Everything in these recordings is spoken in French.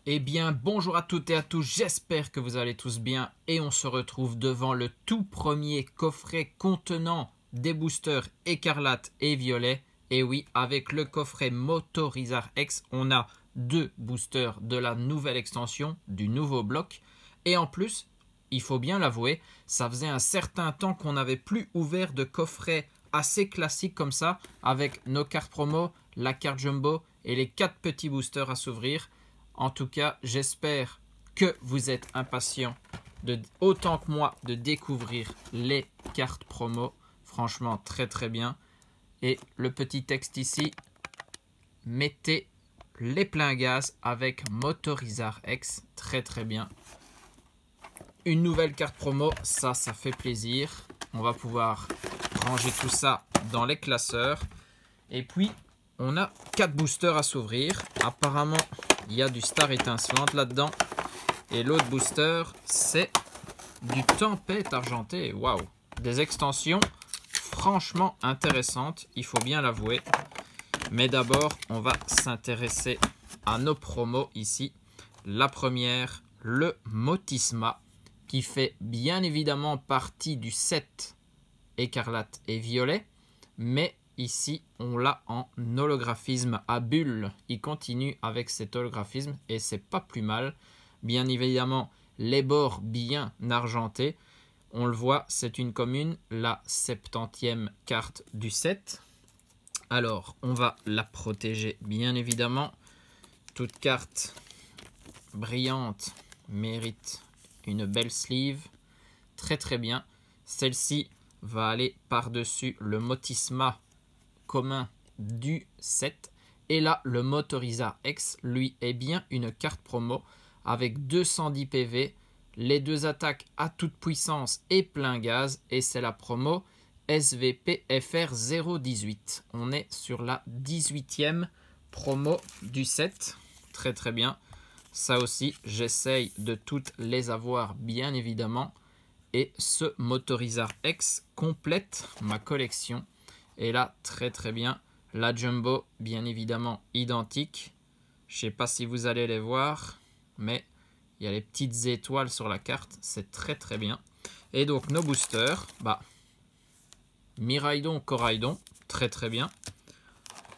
Eh bien, bonjour à toutes et à tous, j'espère que vous allez tous bien et on se retrouve devant le tout premier coffret contenant des boosters écarlate et violet. Et oui, avec le coffret Motorizar X, on a deux boosters de la nouvelle extension, du nouveau bloc. Et en plus, il faut bien l'avouer, ça faisait un certain temps qu'on n'avait plus ouvert de coffret assez classique comme ça, avec nos cartes promo, la carte jumbo et les 4 petits boosters à s'ouvrir. En tout cas, j'espère que vous êtes impatients, autant que moi, de découvrir les cartes promo. Franchement, très très bien. Et le petit texte ici, mettez les pleins gaz avec Motorizar X. Très très bien. Une nouvelle carte promo, ça fait plaisir. On va pouvoir ranger tout ça dans les classeurs. Et puis, on a 4 boosters à s'ouvrir. Apparemment, il y a du Star étincelante là-dedans. Et l'autre booster, c'est du Tempête argentée. Waouh! Des extensions franchement intéressantes, il faut bien l'avouer. Mais d'abord, on va s'intéresser à nos promos ici. La première, le Motisma, qui fait bien évidemment partie du set écarlate et violet. Mais ici, on l'a en holographisme à bulles. Il continue avec cet holographisme et c'est pas plus mal. Bien évidemment, les bords bien argentés. On le voit, c'est une commune, la 70e carte du set. Alors, on va la protéger bien évidemment. Toute carte brillante mérite une belle sleeve. Très très bien. Celle-ci va aller par-dessus le Motisma commun du set. Et là, le Motorizar X, lui, est bien une carte promo avec 210 PV, les deux attaques à toute puissance et plein gaz. Et c'est la promo SVP FR 018. On est sur la 18e promo du set. Très très bien. Ça aussi, j'essaye de toutes les avoir bien évidemment. Et ce Motorizar X complète ma collection. Et là, très très bien. La Jumbo, bien évidemment, identique. Je ne sais pas si vous allez les voir, mais il y a les petites étoiles sur la carte. C'est très très bien. Et donc, nos boosters, Miraidon, Coraidon, très très bien.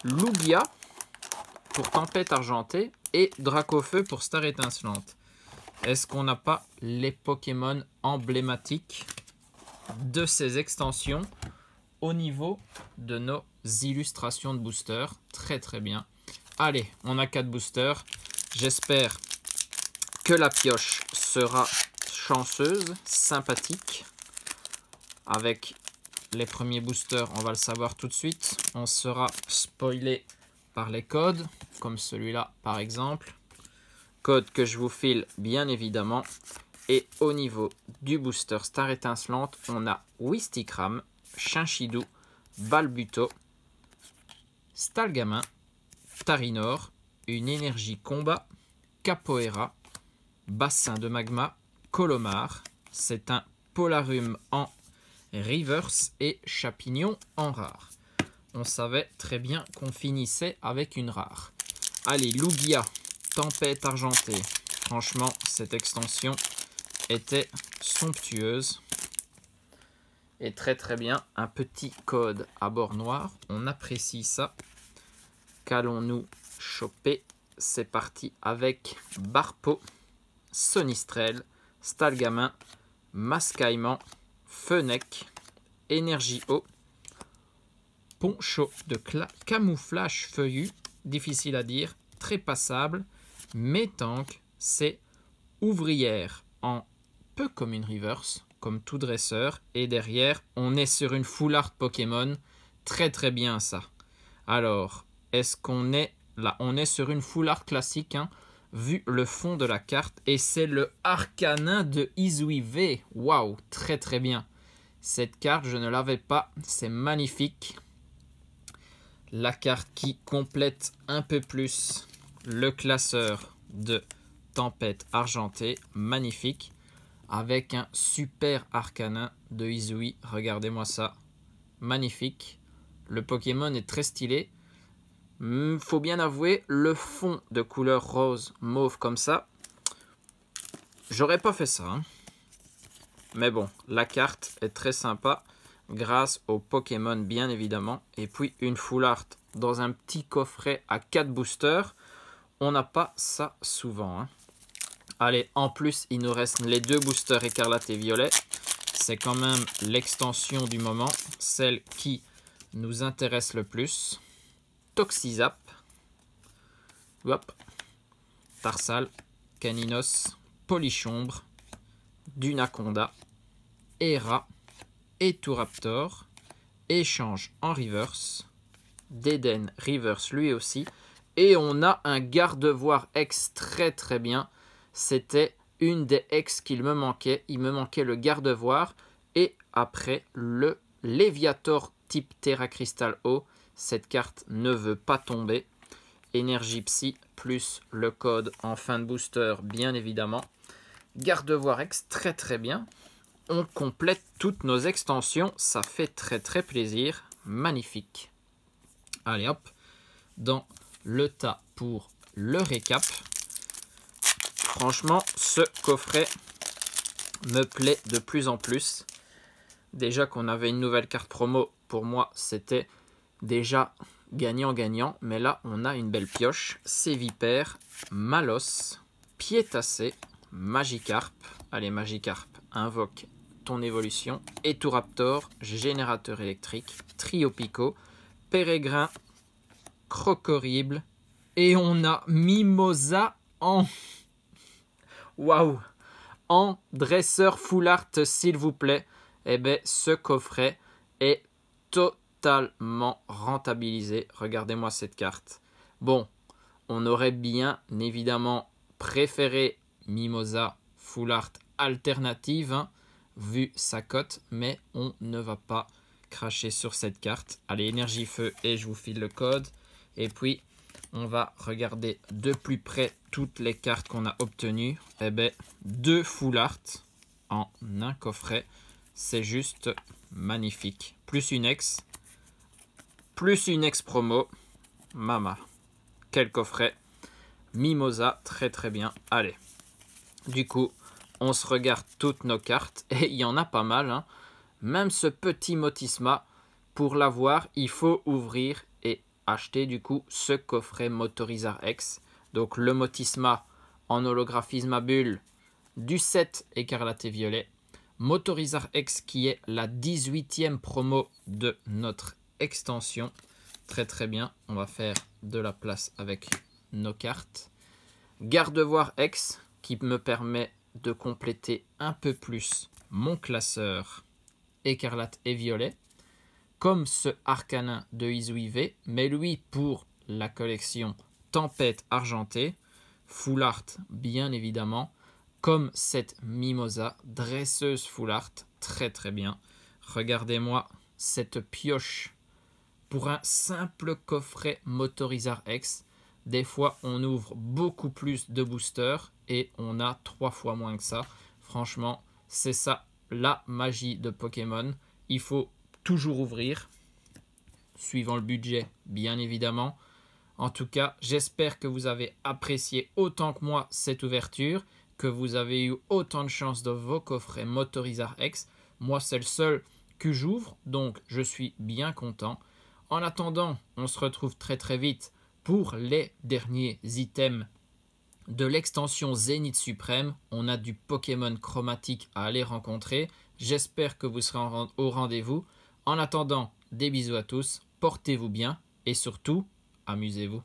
Lugia pour Tempête argentée et Dracofeu pour Star étincelante. Est-ce qu'on n'a pas les Pokémon emblématiques de ces extensions au niveau de nos illustrations de boosters? Très très bien. Allez, on a 4 boosters. J'espère que la pioche sera chanceuse, sympathique. Avec les premiers boosters, on va le savoir tout de suite. On sera spoilé par les codes, comme celui-là par exemple. Code que je vous file bien évidemment. Et au niveau du booster Star étincelante, on a Wistikram, Chinchidou, Balbuto, Stalgamin, Tarinor, une énergie combat, Capoeira, Bassin de magma, Colomar. C'est un Polarium en reverse et Chapignon en rare. On savait très bien qu'on finissait avec une rare. Allez, Lugia, Tempête argentée. Franchement, cette extension était somptueuse. Et très très bien, un petit code à bord noir. On apprécie ça. Qu'allons-nous choper? C'est parti avec Barpo, Sonistrel, Stalgamin, Mascaillement, Fenech, Énergie eau, Poncho de camouflage feuillu, difficile à dire, très passable, mais tank, c'est Ouvrière en peu comme une reverse, comme tout dresseur, et derrière, on est sur une full art Pokémon, très très bien ça. Alors, est-ce qu'on est là? On est sur une full art classique, hein, vu le fond de la carte, et c'est le Arcanin de Izui V. Waouh, très très bien. Cette carte, je ne l'avais pas, c'est magnifique. La carte qui complète un peu plus le classeur de Tempête argentée, magnifique, avec un super Arcanin de Izui. Regardez-moi ça, magnifique. Le Pokémon est très stylé. Faut bien avouer, le fond de couleur rose mauve comme ça, j'aurais pas fait ça. Hein. Mais bon, la carte est très sympa grâce au Pokémon bien évidemment. Et puis une full art dans un petit coffret à 4 boosters. On n'a pas ça souvent. Hein. Allez, en plus, il nous reste les 2 boosters écarlate et violet. C'est quand même l'extension du moment, celle qui nous intéresse le plus. Toxizap, hop, Tarsal, Caninos, Polichombre, Dunaconda, Era, Eturaptor, Échange en reverse, Deden reverse lui aussi. Et on a un Gardevoir X très bien. C'était une des X qu'il me manquait. Il me manquait le Gardevoir. Et après, le Léviator type Terra Crystal O. Cette carte ne veut pas tomber. Énergie Psy plus le code en fin de booster, bien évidemment. Gardevoir X très bien. On complète toutes nos extensions. Ça fait très plaisir. Magnifique. Allez hop. Dans le tas pour le récap. Franchement, ce coffret me plaît de plus en plus. Déjà qu'on avait une nouvelle carte promo, pour moi, c'était déjà gagnant-gagnant. Mais là, on a une belle pioche. Sévipère, Malos, Piétacé, Magikarp. Allez, Magikarp, invoque ton évolution. Eturaptor, générateur électrique. Triopico, Pérégrin, Crocorible. Et on a Mimosa en... Waouh! En dresseur full art, s'il vous plaît. Eh bien, ce coffret est totalement rentabilisé. Regardez-moi cette carte. Bon, on aurait bien évidemment préféré Mimosa full art alternative, hein, vu sa cote, mais on ne va pas cracher sur cette carte. Allez, énergie feu et je vous file le code. Et puis, on va regarder de plus près toutes les cartes qu'on a obtenues. Eh bien, 2 full art en un coffret. C'est juste magnifique. Plus une ex promo. Mama. Quel coffret. Mimosa, très bien. Allez. Du coup, on se regarde toutes nos cartes. Et il y en a pas mal. Hein. Même ce petit Motisma, pour l'avoir, il faut ouvrir et acheter du coup ce coffret Motorizar X. Donc le Motisma en holographisme bulle du set écarlate et violet. Motorizar X qui est la 18e promo de notre extension. Très bien. On va faire de la place avec nos cartes. Gardevoir X qui me permet de compléter un peu plus mon classeur écarlate et violet. Comme ce Arcanin de Izuive, mais lui pour la collection Tempête Argentée, full art bien évidemment, comme cette Mimosa, dresseuse full art, très bien. Regardez-moi cette pioche pour un simple coffret Motorizar X. Des fois on ouvre beaucoup plus de boosters et on a 3 fois moins que ça. Franchement, c'est ça la magie de Pokémon. Il faut toujours ouvrir, suivant le budget, bien évidemment. En tout cas, j'espère que vous avez apprécié autant que moi cette ouverture, que vous avez eu autant de chance de vos coffrets Motorizar X. Moi, c'est le seul que j'ouvre, donc je suis bien content. En attendant, on se retrouve très vite pour les derniers items de l'extension Zénith Suprême. On a du Pokémon chromatique à aller rencontrer. J'espère que vous serez au rendez-vous. En attendant, des bisous à tous, portez-vous bien et surtout, amusez-vous.